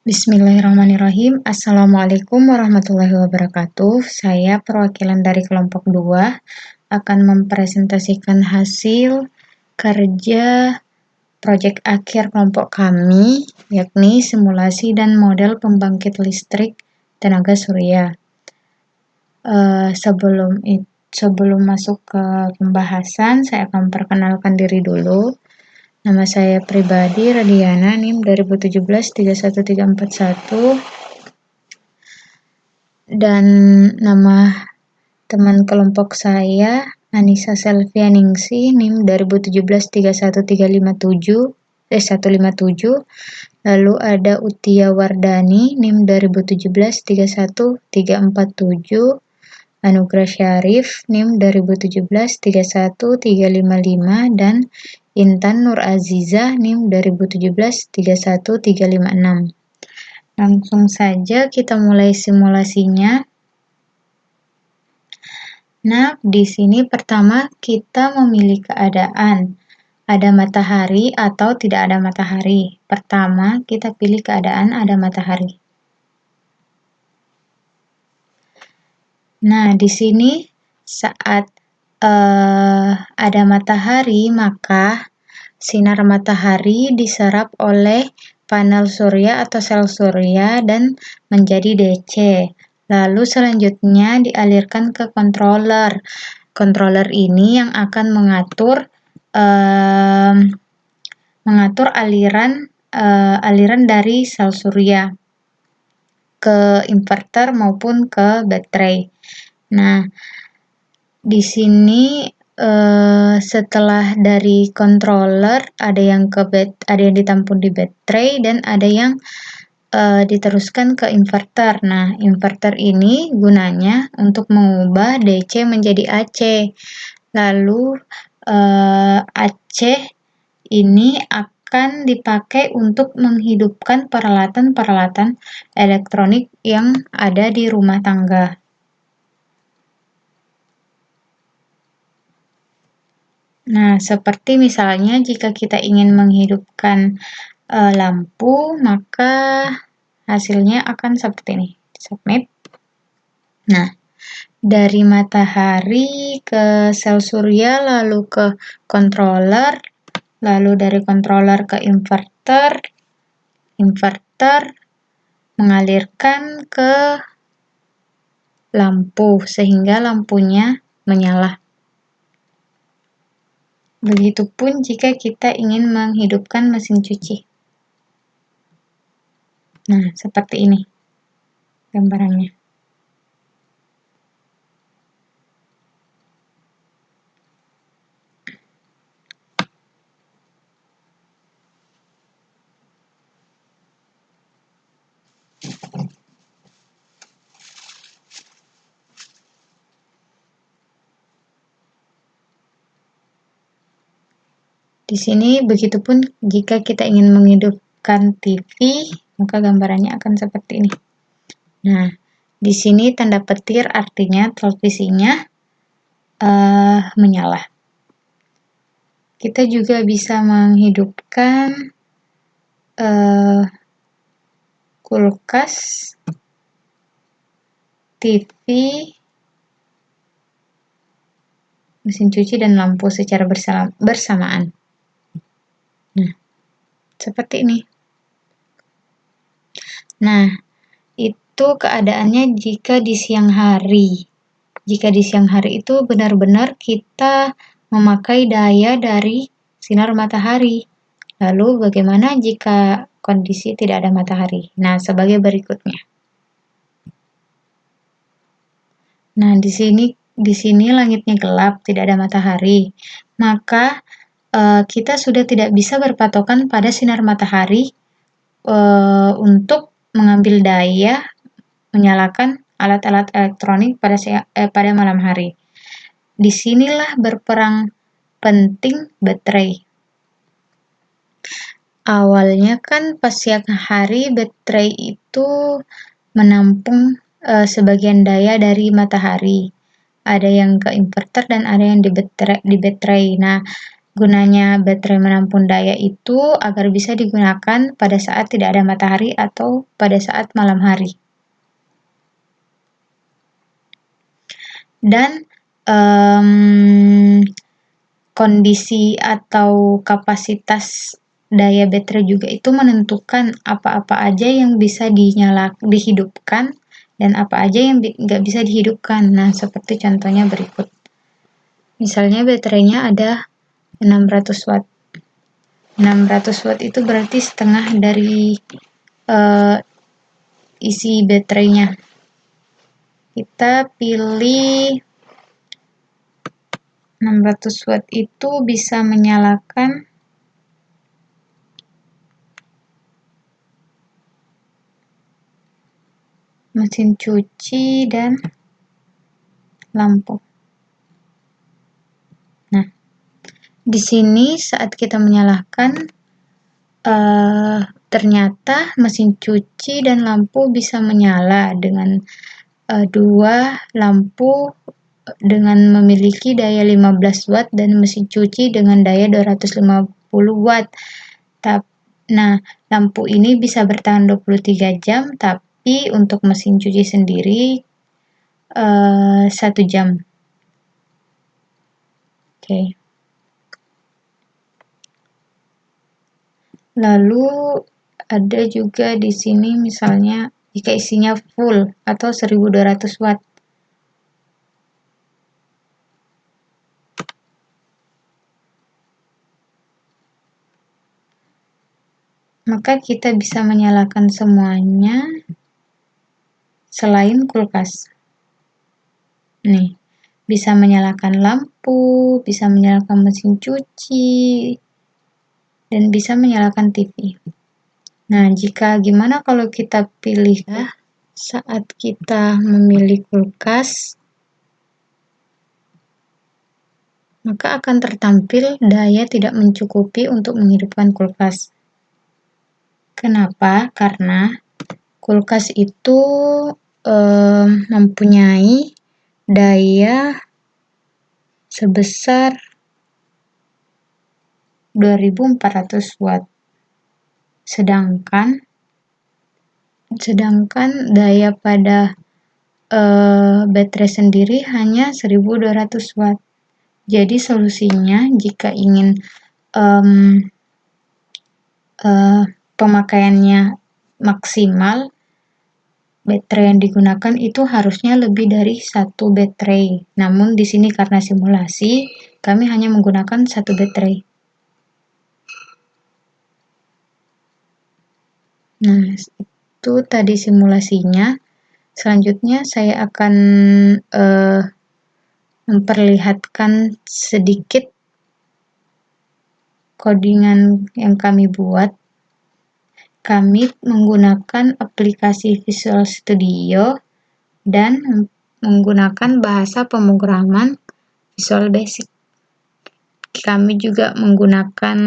Bismillahirrahmanirrahim. Assalamualaikum warahmatullahi wabarakatuh. Saya perwakilan dari kelompok 2 akan mempresentasikan hasil kerja proyek akhir kelompok kami, yakni simulasi dan model pembangkit listrik tenaga surya. Sebelum masuk ke pembahasan, saya akan memperkenalkan diri dulu. Nama saya pribadi Radiana, NIM 2017-31341, dan nama teman kelompok saya Anissa Selvianingsi, NIM 2017-31357. Lalu ada Utia Wardani, NIM 2017-31347. Anugrah Syarif, NIM 2017-31355, dan Intan Nur Azizah, NIM 2017-31356. Langsung saja kita mulai simulasinya. Nah, di sini pertama kita memilih keadaan. Ada matahari atau tidak ada matahari. Pertama, kita pilih keadaan ada matahari. Nah, di sini saat ada matahari, maka sinar matahari diserap oleh panel surya atau sel surya dan menjadi DC. Lalu selanjutnya dialirkan ke controller. Controller ini yang akan mengatur aliran dari sel surya ke inverter maupun ke baterai. Nah, di sini setelah dari controller ada yang ditampung di baterai dan ada yang diteruskan ke inverter. Nah, inverter ini gunanya untuk mengubah DC menjadi AC. Lalu AC ini akan dipakai untuk menghidupkan peralatan-peralatan elektronik yang ada di rumah tangga. Nah, seperti misalnya jika kita ingin menghidupkan lampu, maka hasilnya akan seperti ini. Submit. Nah, dari matahari ke sel surya, lalu ke controller, lalu dari controller ke inverter mengalirkan ke lampu sehingga lampunya menyala. Begitupun jika kita ingin menghidupkan mesin cuci. Nah, seperti ini gambarannya. Di sini begitupun jika kita ingin menghidupkan TV, maka gambarannya akan seperti ini. Nah, di sini tanda petir artinya televisinya menyala. Kita juga bisa menghidupkan kulkas, TV, mesin cuci, dan lampu secara bersamaan. Nah, seperti ini. Nah, itu keadaannya jika di siang hari. Jika di siang hari itu benar-benar kita memakai daya dari sinar matahari. Lalu bagaimana jika kondisi tidak ada matahari? Nah, sebagai berikutnya. Nah, di sini langitnya gelap, tidak ada matahari. Maka kita sudah tidak bisa berpatokan pada sinar matahari untuk mengambil daya menyalakan alat-alat elektronik pada malam hari. Disinilah berperang penting baterai. Awalnya kan pas siang hari baterai itu menampung sebagian daya dari matahari. Ada yang ke inverter dan ada yang di baterai. Nah, Gunanya baterai menampung daya itu agar bisa digunakan pada saat tidak ada matahari atau pada saat malam hari. Dan kondisi atau kapasitas daya baterai juga itu menentukan apa-apa aja yang bisa dihidupkan dan apa aja yang nggak bisa dihidupkan. Nah, seperti contohnya berikut. Misalnya baterainya ada 600 watt. 600 watt itu berarti setengah dari isi baterainya. Kita pilih 600 watt itu bisa menyalakan mesin cuci dan lampu. Nah, di sini saat kita menyalakan ternyata mesin cuci dan lampu bisa menyala dengan dua lampu dengan memiliki daya 15 watt dan mesin cuci dengan daya 250 watt. Nah, lampu ini bisa bertahan 23 jam, tapi untuk mesin cuci sendiri 1 jam. Oke. Lalu ada juga di sini misalnya jika isinya full atau 1200 watt. Maka kita bisa menyalakan semuanya selain kulkas. Nih, bisa menyalakan lampu, bisa menyalakan mesin cuci, dan bisa menyalakan TV. Nah, gimana kalau kita pilih saat kita memilih kulkas, maka akan tertampil daya tidak mencukupi untuk menghidupkan kulkas. Kenapa? Karena kulkas itu mempunyai daya sebesar 2400 watt. Sedangkan daya pada baterai sendiri hanya 1200 watt. Jadi solusinya jika ingin pemakaiannya maksimal, baterai yang digunakan itu harusnya lebih dari 1 baterai. Namun di sini karena simulasi, kami hanya menggunakan 1 baterai. Nah, itu tadi simulasinya. Selanjutnya saya akan memperlihatkan sedikit codingan yang kami buat. Kami menggunakan aplikasi Visual Studio dan menggunakan bahasa pemrograman Visual Basic. Kami juga menggunakan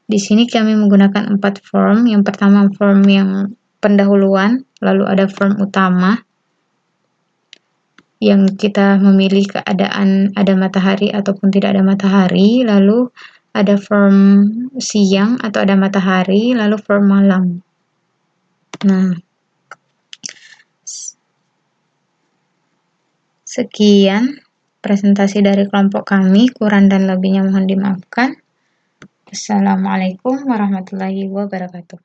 di sini kami menggunakan 4 form. Yang pertama form yang pendahuluan, lalu ada form utama yang kita memilih keadaan ada matahari ataupun tidak ada matahari, lalu ada form siang atau ada matahari, lalu form malam. Nah, sekian presentasi dari kelompok kami, kurang dan lebihnya mohon dimaafkan. Assalamualaikum warahmatullahi wabarakatuh.